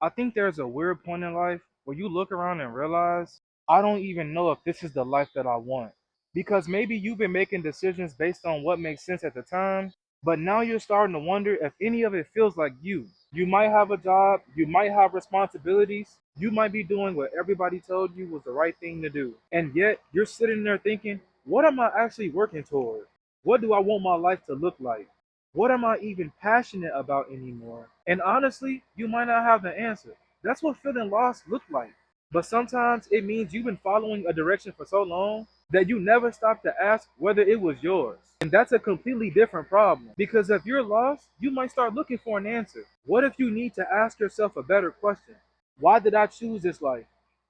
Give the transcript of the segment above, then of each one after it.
I think there's a weird point in life where you look around and realize, I don't even know if this is the life that I want. Because maybe you've been making decisions based on what makes sense at the time, but now you're starting to wonder if any of it feels like you. You might have a job, you might have responsibilities, you might be doing what everybody told you was the right thing to do. And yet, you're sitting there thinking, what am I actually working toward? What do I want my life to look like? What am I even passionate about anymore? And honestly, you might not have the answer. That's what feeling lost look like. But sometimes it means you've been following a direction for so long that you never stop to ask whether it was yours. And that's a completely different problem. Because if you're lost, you might start looking for an answer. What if you need to ask yourself a better question? Why did I choose this life?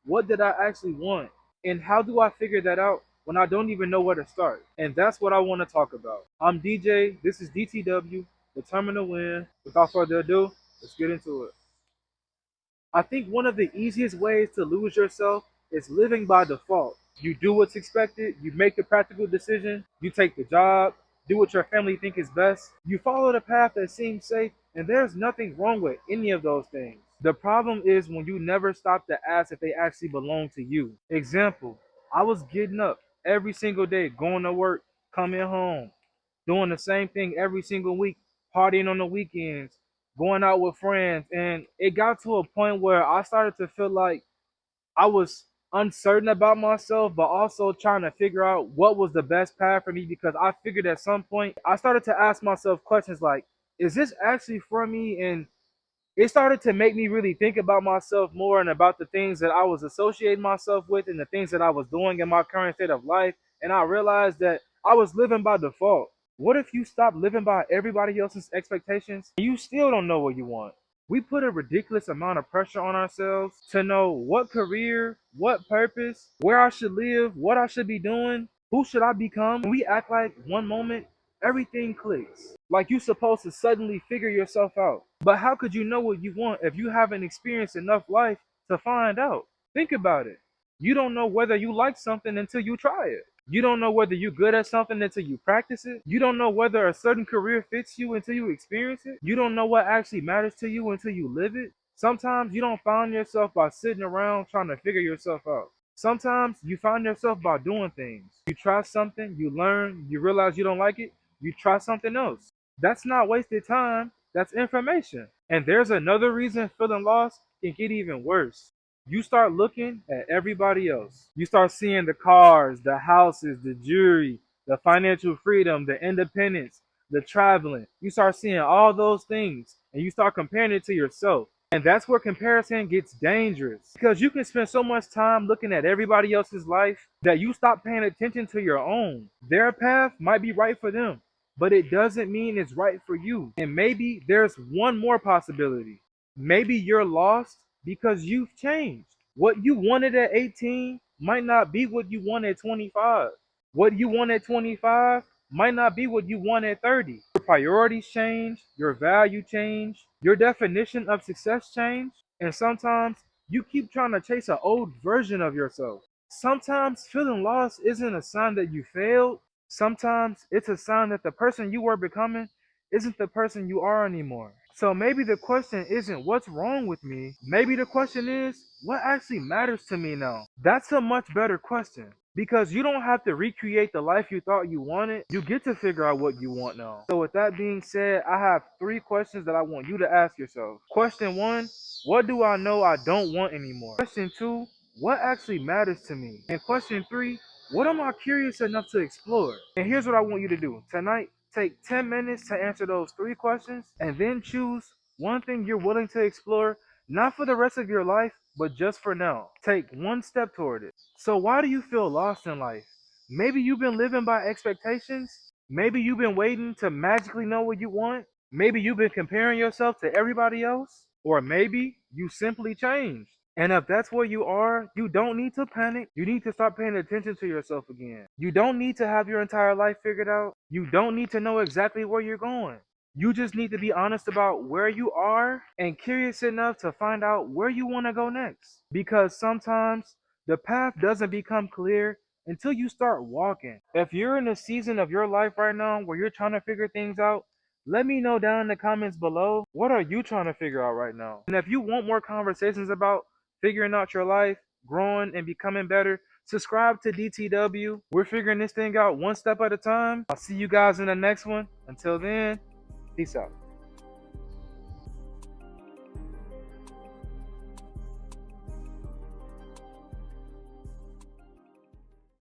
What did I actually want? And how do I figure that out when I don't even know where to start? And that's what I want to talk about. I'm DJ, this is DTW, determined to win. Without further ado, let's get into it. I think one of the easiest ways to lose yourself is living by default. You do what's expected, you make the practical decision, you take the job, do what your family think is best. You follow the path that seems safe, and there's nothing wrong with any of those things. The problem is when you never stop to ask if they actually belong to you. Example, I was getting up every single day, going to work, coming home, doing the same thing every single week, partying on the weekends, going out with friends. And it got to a point where I started to feel like I was uncertain about myself, but also trying to figure out what was the best path for me because I figured at some point I started to ask myself questions like, is this actually for me? And it started to make me really think about myself more and about the things that I was associating myself with and the things that I was doing in my current state of life. And I realized that I was living by default. What if you stop living by everybody else's expectations and you still don't know what you want? We put a ridiculous amount of pressure on ourselves to know what career, what purpose, where I should live, what I should be doing, who should I become. And we act like one moment everything clicks. Like you're supposed to suddenly figure yourself out. But how could you know what you want if you haven't experienced enough life to find out? Think about it. You don't know whether you like something until you try it. You don't know whether you're good at something until you practice it. You don't know whether a certain career fits you until you experience it. You don't know what actually matters to you until you live it. Sometimes you don't find yourself by sitting around trying to figure yourself out. Sometimes you find yourself by doing things. You try something, you learn, you realize you don't like it, you try something else. That's not wasted time, that's information. And there's another reason feeling lost can get even worse. You start looking at everybody else. You start seeing the cars, the houses, the jewelry, the financial freedom, the independence, the traveling. You start seeing all those things and you start comparing it to yourself. And that's where comparison gets dangerous because you can spend so much time looking at everybody else's life that you stop paying attention to your own. Their path might be right for them, but it doesn't mean it's right for you. And maybe there's one more possibility. Maybe you're lost because you've changed. What you wanted at 18 might not be what you want at 25. What you want at 25 might not be what you want at 30. Your priorities change, your value change, your definition of success change, and sometimes you keep trying to chase an old version of yourself. Sometimes feeling lost isn't a sign that you failed. Sometimes it's a sign that the person you were becoming isn't the person you are anymore. So maybe the question isn't what's wrong with me. Maybe the question is what actually matters to me now. That's a much better question because you don't have to recreate the life you thought you wanted. You get to figure out what you want now. So with that being said, I have three questions that I want you to ask yourself. Question one, what do I know I don't want anymore? Question two, what actually matters to me? And question three, what am I curious enough to explore? And here's what I want you to do. Tonight, take 10 minutes to answer those three questions and then choose one thing you're willing to explore, not for the rest of your life, but just for now. Take one step toward it. So, why do you feel lost in life? Maybe you've been living by expectations. Maybe you've been waiting to magically know what you want. Maybe you've been comparing yourself to everybody else. Or maybe you simply changed. And if that's where you are, you don't need to panic. You need to start paying attention to yourself again. You don't need to have your entire life figured out. You don't need to know exactly where you're going. You just need to be honest about where you are and curious enough to find out where you want to go next. Because sometimes the path doesn't become clear until you start walking. If you're in a season of your life right now where you're trying to figure things out, Let me know down in the comments below, what are you trying to figure out right now? And if you want more conversations about figuring out your life, growing and becoming better, subscribe to DTW. We're figuring this thing out one step at a time. I'll see you guys in the next one. Until then, peace out.